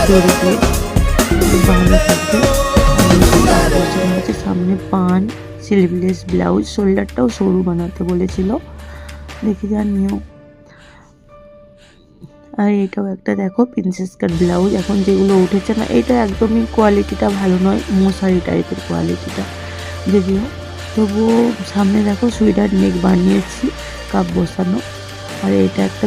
দড়ি দিয়ে বাঁধা থাকবে। পছন্দ হচ্ছে সামনে পান, স্লিভলেস ব্লাউজ, শোল্ডারটাও সরু বানাতে বলেছিল, দেখি যা নিও। আর এটাও একটা দেখো প্রিন্সেস কাট ব্লাউজ, এখন যেগুলো উঠেছে না, এটা একদমই কোয়ালিটিটা ভালো নয়, মশারি টাইপের কোয়ালিটিটা, যদিও তবুও সামনে দেখো সুইডার নেক বানিয়েছি, কাপ বসানো। আর এটা একটা